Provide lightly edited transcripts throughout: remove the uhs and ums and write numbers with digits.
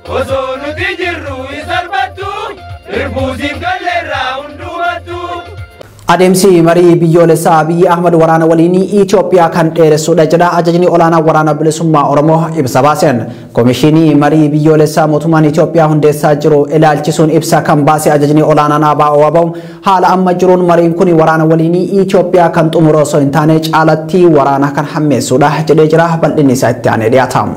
osoo nuti jirru isarbattu irbuusiif galleerraa hundumattu. Adeemsi marii biyyoolessaa Abiy Ahmad waraana waliin Itoophiyaa kan dheeressudha jedha ajajni olaanaa waraana bilisummaa Oromoo ibsa baaseen. Komishinii marii biyyoolessaa mootummaan Itoophiyaa hundeessaa jiru ilaalchisuun ibsa kan baase ajajni olaanaan ABO haala amma jiruun mariin kun waraana waliin Itoophiyaa kan xumuru osoo hin taane caalatti waraana kan hammeessudha jedhee jira. Bal'inni isaa itti aanee dhiyaatama.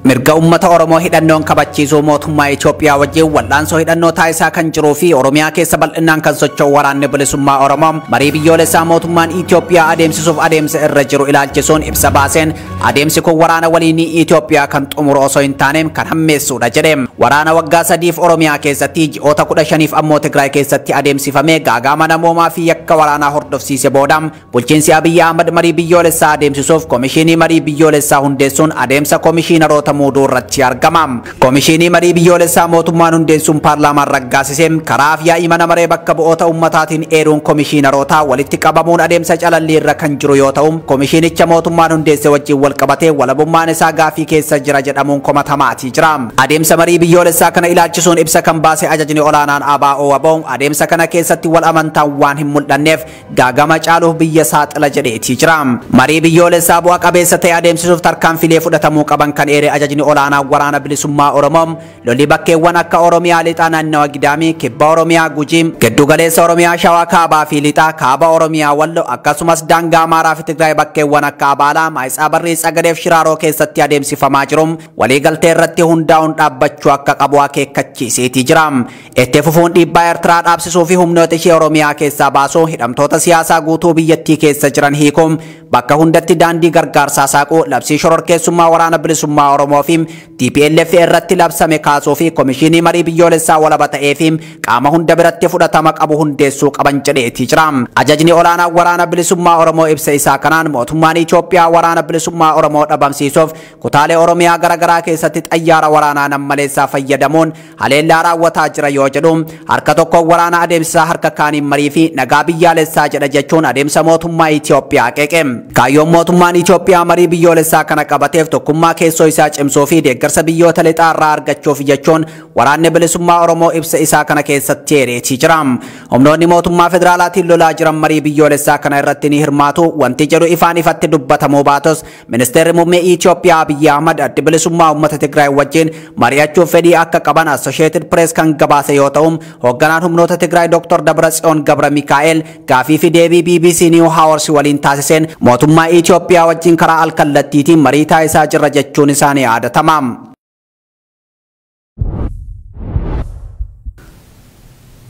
Mirga ummata Oromoo hidhannoon kabachiisuu mootummaa Itoophiyaa wajjin wal'aansoo hidhannoo taasisaa kan jiruu fi Oromiyaa keessa bal'inaan kan socho'u waraanni bilisummaa Oromoo marii biyyoolessaa mootummaan Itoophiyaa adeemsisuuf adeemsa irra jiru ilaalchisuun ibsa baaseen adeemsi kun waraana waliin Itoophiyaa kan xumuru osoo hin taane kan hammeessudha jedhe. Waraana waggaa 3f Oromiyaa keessatti ji'oota 15f ammoo Tigraay keessatti adeemsifamee gaagama namoomaa fi yakka waraanaa hordofsiise booda bulchiinsi Abiy Ahmad marii biyyoolessaa adeemsisuuf komishinii marii biyyoolessaa hundeessuun adeemsa komishiinaroota muuduu irratti argama. Komishinii marii biyyoolessaa mootummaan hundeessuun paarlaamaan raggaasisee karaa fi yaa'ii mana maree bakka bu'oota ummataatiin eeruun komishiinaroota walitti qabamuun adeemsa calallii irra kan jiru yoo ta'u komishinicha mootummaan hundeesse wajjin wal qabatee walabummaan isaa gaafii keessa jira jedhamuun komatamaatii jira. Adeemsa marii biyyoolessaa kana ilaalchisuun ibsa kan baase ajajni olaanaan ABO adeemsa kana keessatti wal amantaan waan hin mul'anneef gaagama caaluuf biyya saaxila jedheetii jira. Marii biyyoolessaa bu'a qabeessa ta'e adeemsisuuf tarkaanfilee fudhatamuu qaban kan eere ajajni olaanaa waraana bilisummaa Oromoo lolli bakkeewwan akka Oromiyaa lixaa naannawa Gidaamii, Kibba Oromiyaa Gujii, Giddu Galeessa Oromiyaa Shawaa Kaabaa fi lixaa Kaaba Oromiyaa Wallo akkasumas daangaa Amaaraa fi Tigraay bakkeewwan akka Abaalaa, Maayitsaa Barrii, Tsagadeef Shiraaroo keessatti adeemsifamaa jiru waliigaltee irratti hundaa'uun dhaabbachuu akka qabu akeekkachiiseetii jira. Itti fufuun dhiibbaa Eertiraa dhaabsisuu fi humnoota ishee Oromiyaa keessaa baasuu hidhamtoota siyaasaa guutuu biyyattii keessa jiran hiikuun bakka hundatti daandii gargaarsaa saaquu labsii shororkeessummaa waraana bilisummaa Oromoo fi TPLF irratti labsame kaasuu fi komishinii marii biyyoolessaa walaba ta'ee fi qaama hunda biratti fudhatama qabu hundeessuu qaban jedheetii jira. Ajajni olaanaa waraana bilisummaa Oromoo ibsa isaa kanaan mootummaan Itoophiyaa waraana bilisummaa Oromoo dhabamsiisuuf kutaalee Oromiyaa garaagaraa keessatti xayyaara waraanaa nammaleessaa fayyadamuun haleellaa raawwataa jira yoo jedhu harka tokko waraana adeemsisaa harka kaaniin marii fi nagaa biyyaalessaa jedha jechuun adeemsa mootummaa Itoophiyaa qeeqe. Kaayyoon mootummaan Itoophiyaa marii biyyoolessaa kana qabateef tokkummaa keessoo isaa cimsuu fi deeggarsa biyyoota lixaa irraa argachuuf jechuun waraanni bilisummaa Oromoo ibsa isaa kana keessatti eereetii jira. Humnoonni mootummaa federaalaatiin lolaa jiran marii biyyoolessaa kana irratti ni hirmaatu wanti jedhu ifaan ifatti dubbatamuu baatus ministeerri muummee Itoophiyaa Abiy Ahmad addi bilisummaa uummata Tigraay wajjin mari'achuuf fedhii akka qaban Associated Press kan gabaase yoo ta'u hoogganaan humnoota Tigraay Dr. Dabratsiyoon Gabra Mikaa'el gaafii fi deebii BBC News Hours waliin taasiseen mootummaa Itoophiyaa wajjin karaa alkallattiitiin marii taasisaa jirra jechuun isaanii yaadatama.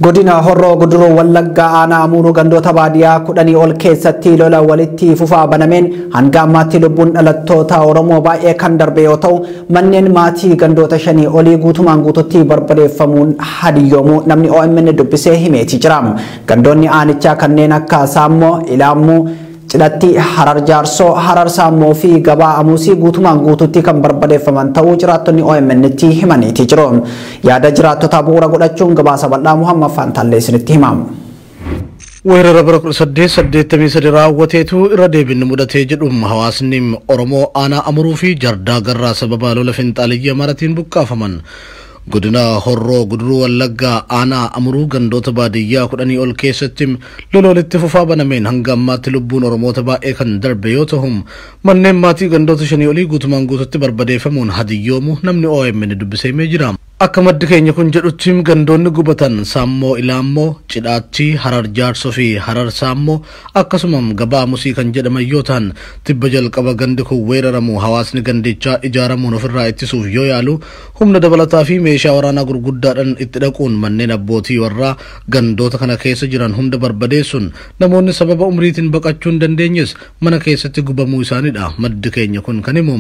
Godina Horroo Guduruu Wallaggaa aanaa Amuuruu gandoota baadiyyaa 10 ol keessatti lola walitti fufaa banameen hanga ammaatti lubbuun dhalattoota Oromoo baay'ee kan darbe yoo ta'u manneen maatii gandoota 5 olii guutumaan guututti barbadeeffamuun hadiyoomuu namni OMN dubbisee himeetii jira. Gandoonni aanichaa kanneen akka Saammoo, Ilaammuu, Cidhatti, Harar Jaarsoo, Harar Saammoo fi Gabaa Amuusii guutumaan guututti kan barbadeeffaman ta'uu jiraattonni OMN'tti himaniitii jiru. Yaada jiraattota bu'uura godhachuun gabaasa bal'aa Muhammad Faantaallee isinitti himamu. weerara bara 1883 raawwateetu irra deebiin mudatee jedhum hawaasni Oromoo aanaa Amuruu fi Jardaa Garraa sababa lola finxaaliyyaa maratiin buqqaafaman. Godina Horroo Guduruu Wallaggaa aanaa Amuruu gandoota baadiyyaa 10 ol keessatti lola walitti fufaa banameen hanga ammaatti lubbuun Oromoota baay'ee kan darbe yoo ta'u manneen maatii gandoota 5 olii guutumaan guututti barbadeeffamuun hadiyyoomu namni OMN dubbisee jira. Akka maddi keenya kun jedhutti gandoonni gubatan Saammoo, Ilaammoo, Cidhaatti, Harar Jaarsoo fi Harar Saammoo akkasumas Gabaa Amuusii kan jedhaman yoo ta'an tibba jalqaba gandi kun weeraramu hawaasni gandichaa ijaaramuun ofirraa ittisuuf yoo yaalu humna dabalataa fi meeshaa waraanaa gurguddaadhaan itti dhaquun manneen abbootii warraa gandoota kana keessa jiran hunda barbadeessuun namoonni sababa umriitiin baqachuu hin dandeenyes mana keessatti gubamuu isaaniidha. Maddi keenya kun kan himu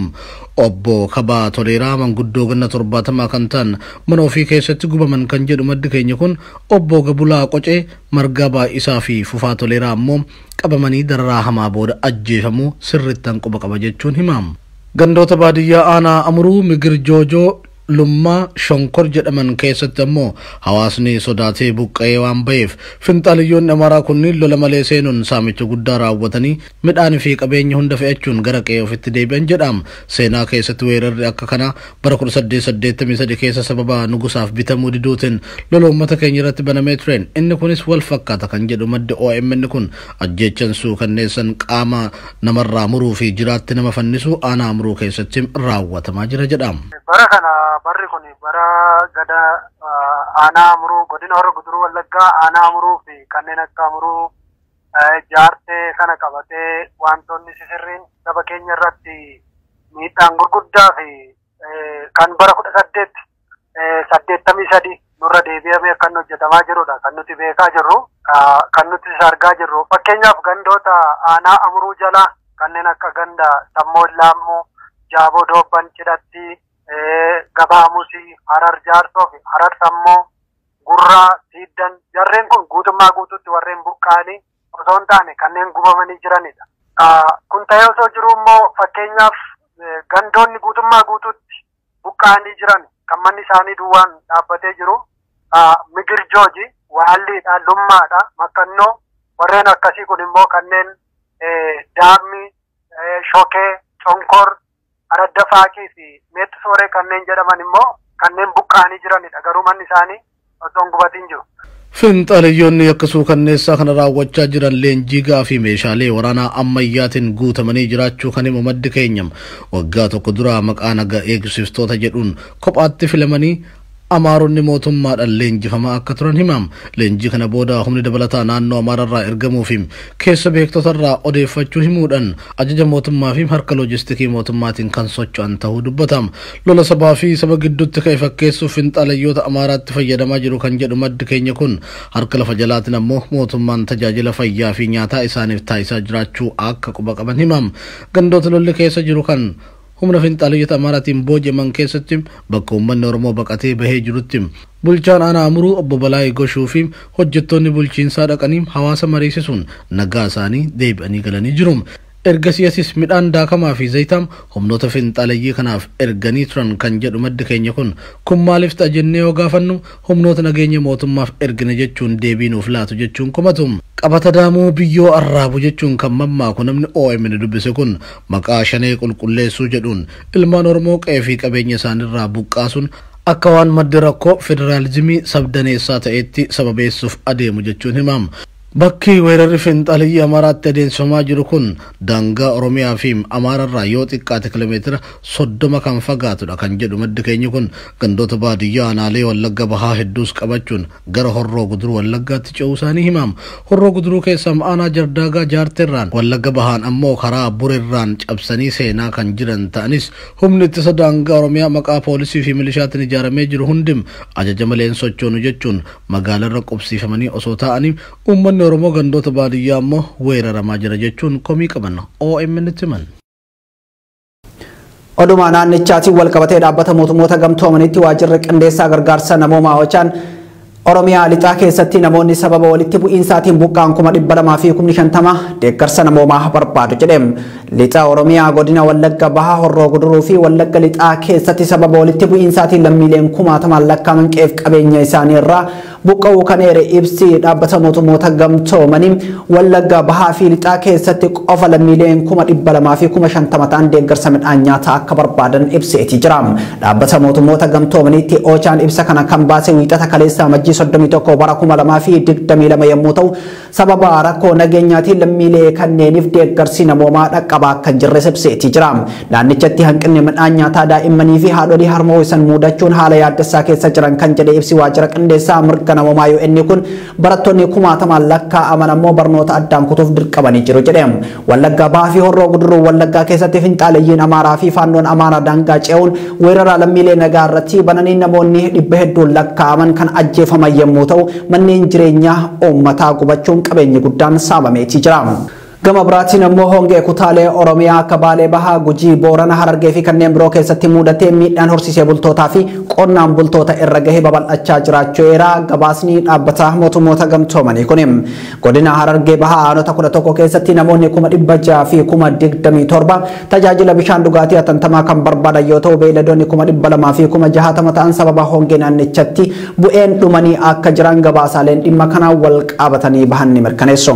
obbo Kabaa Toleeraa manguddoo ganna 70 kan ta'an mana ofii keessatti gubaman kan jedhu maddi keenya kun obbo Gabulaa Qocee Margaa Baay'isaa fi Fufaa Toleeraa ammoo qabamanii dararaa hamaa booda ajjeefamuu sirrittan quba qaba jechuun himamu. Gandoota baadiyyaa aanaa Amuruu Migir Joojoo lummaa shonkor jedhaman keessatti ammoo hawaasni sodaatee buqqa'ee waan ba'eef finxaaliyyoonni Amaaraa kunniin lola malee seenuun saamicha guddaa raawwatanii midhaan fi qabeenya hunda fe'achuun gara qe'ee ofitti deebi'an jedhama. Seenaa keessatti weerarri akka kana bara 1883 keessa sababa nugusaaf bitamuu diduutiin lola uummata keenya irratti banamee tureen. Inni kunis wal fakkaata kan jedhu maddi OMN kun ajjeechan suukanneessan qaama namarraa muruu fi jiraatti nama fannisu aanaa muruu keessatti raawwatamaa jira jedhama. Bara kana barri kun bara gada aanaa muruu godina Horroo Guduruu Wallaggaa aanaa muruu fi kanneen akka muruu jaartee kana qabatee wantoonni sisirriin saba keenya irratti miidhaan gurguddaa fi kan bara 1883 nurra deebi'amee kan hojjetamaa jirudha. Kan nuti beekaa jirru, kan nuti argaa jirru. Fakkeenyaaf gandoota aanaa amuruu jala kanneen akka ganda Sammoo Laammoo, Jaaboo Doobban Cidhatti, Gabaa Musii, Harar Jaarsoo fi Harar Sammoo, Gurraa, Siiddan jarreen kun guutummaa guutuutti warreen buqqaanii osoo hin taane kanneen gubamanii jiranidha. Kun ta'ee osoo jiru immoo fakkeenyaaf gandoonni guutummaa guutuutti buqqaanii jiran kan manni isaanii duwwaan dhaabbatee jiru Migir Jooji, Waalliidha, Lummaadha, Makkannoo warreen akkasii kun immoo kanneen Daammi, Shokee, Conkor, Aradda Faaqii fi Meexxi Sooree kanneen jedhaman immoo kanneen buqqaanii jiranidha. Garuu manni isaanii osoo hin gubatin jiru. Finxaaliyyoonni akka suukanneessaa kana raawwachaa jiran leenjii fi meeshaalee waraanaa ammayyaatiin guutamanii jiraachuu kan himu maddi keenya waggaa tokko dura maqaa nagaa eegsiftoota jedhuun kophaatti filamanii Amaaronni mootummaadhaan leenjifamaa akka turan himam. Leenjii kana booda humni dabalataa naannoo Amaararraa ergamuu fi keessa beektotarraa odeeffachuu himuudhaan ajaja mootummaa fi harka loojistikii mootummaatiin kan socho'an ta'uu dubbatama. Lola sabaa fi saba gidduutti ka'e fakkeessuuf finxaalayyoota Amaaraatti fayyadamaa jiru kan jedhu maddi keenya kun harka lafa jalaatiin ammoo mootummaan tajaajila fayyaa fi nyaataa isaaniif taasisaa jiraachuu akka quba qaban himam. Gandoota lolli keessa jiru kan humna finxaaliyyoota Amaaraatiin booji'aman keessatti bakka uummanni Oromoo baqatee bahee jirutti bulchaan aanaa Amuruu obbo Balaayii Goshuu fi hojjettoonni bulchiinsaa dhaqanii hawaasa mariisisuun nagaa isaanii deebi'anii galanii jiru. Ergasiyaasis midhaan daakamaa fi zayitaa humnoota finxaalayyii kanaaf erganii turan kan jedhu maddi keenya kun maaliif ta'a jennee yoo gaafannu humnoota nageenya mootummaaf ergine jechuun deebii nuuf laatu jechuun komatu. Qabata daamuu biyyoo arraabu jechuun kan mammaaku namni OMN dubbise kun maqaa shanee qulqulleessuu jedhuun ilmaan Oromoo qe'ee fi qabeenya isaanirraa buqqaasuun akka waan maddi rakkoo federaalizimii sabdaneessaa ta'etti sababeessuuf adeemu jechuun himam. Bakki weerarri finxaaliyyii Amaaraatti adeemsifamaa jiru kun daangaa Oromiyaa fi Amaararraa yoo xiqqaate kiiloomeetira 30 kan fagaatudha kan jedhu maddi keenya kun gandoota baadiyyaa aanaalee Wallagga Bahaa hedduus qabachuun gara Horroo Guduruu Wallaggaatti ce'uu isaanii himam. Horroo Guduruu keessa aanaa Jardaagaa Jaarteerraan Wallagga Bahaan ammoo karaa Bureerraan cabsanii seenaa kan jiran ta'anis humni ittisa daangaa Oromiyaa maqaa poolisii fi milishaatiin ijaaramee jiru hundim ajaja maleen sochoonu jechuun magaalarra qubsiifamanii osoo ta'anii uummanni Oromoo gandoota baadiyyaa ammoo weeraramaa jira jechuun komii qaban OMN itti himan. Oduma naannichaatiin wal qabatee dhaabbata mootummoota gamtoomanitti waajjirri qindeessaa gargaarsa namoomaa Ochaan Oromiyaa lixaa keessatti namoonni sababa walitti bu'iinsaatiin buqqaan 250 deeggarsa namoomaa barbaadu jedhame. Lixa Oromiyaa godina Wallagga Bahaa Horroo Guduruu fi Wallagga lixaa keessatti sababa walitti bu'iinsaatiin lammiileen 10,000 lakkaa'aman qe'ee qabeenya isaanii irraa buqqa'uu kan eere ibsi dhaabbata mootummoota gamtoomanii Wallagga Bahaa fi lixaa keessatti qofa lammiileen 250 ta'an deeggarsa midhaan nyaataa akka barbaadan ibseetii jira. Dhaabbata mootummoota gamtoomaniitti Ochaan ibsa kana kan baase wiixata kaleessaa Majjii 31 bara 2022 yommuu ta'u sababa rakkoo nageenyaatiin lammiilee kanneeniif deeggarsi namoomaa dhaqqabaa kan jirre ibseetii jira. Naannichatti hanqinni midhaan nyaataa daa'immanii fi haadholii harmoo'isan mudachuun haala yaaddessaa keessa jiran kan jedhe ibsi waajjira qindeessaa mirga namoomaa UN kun barattoonni 10,000 lakkaa'aman ammoo barnoota addaan kutuuf dirqamanii jiru jedhe. Wallagga Bahaa fi Horroo Guduruu Wallaggaa keessatti finxaalayyiin Amaaraa fi faannoon Amaaraa daangaa ce'uun weerara lammiilee nagaa irratti bananii namoonni 100 lakkaa'aman kan ajjeefaman yommuu ta'u manneen jireenyaa uummataa gubachuun qabeenyi guddaan saabameetii jira. Gama biraatiin ammoo hongee kutaalee Oromiyaa akka Baalee Bahaa, Gujii, Boorana, Harargee fi kanneen biroo keessatti mudatee miidhaan horsiisee bultootaa fi qonnaan bultoota irra gahee babal'achaa jiraachuu eeraa gabaasni dhaabbata mootummoota gamtoomanii kuni. Godina Harargee Bahaa aanota 11 keessatti namoonni 600 fi 27 tajaajila bishaan dhugaatii atantamaa kan barbaadan yoo ta'u beeyladoonni 200 fi 60 ta'an sababa hongee naannichatti bu'een dhumanii akka jiran gabaasaaleen dhimma kanaan wal qabatanii bahan ni mirkaneessu.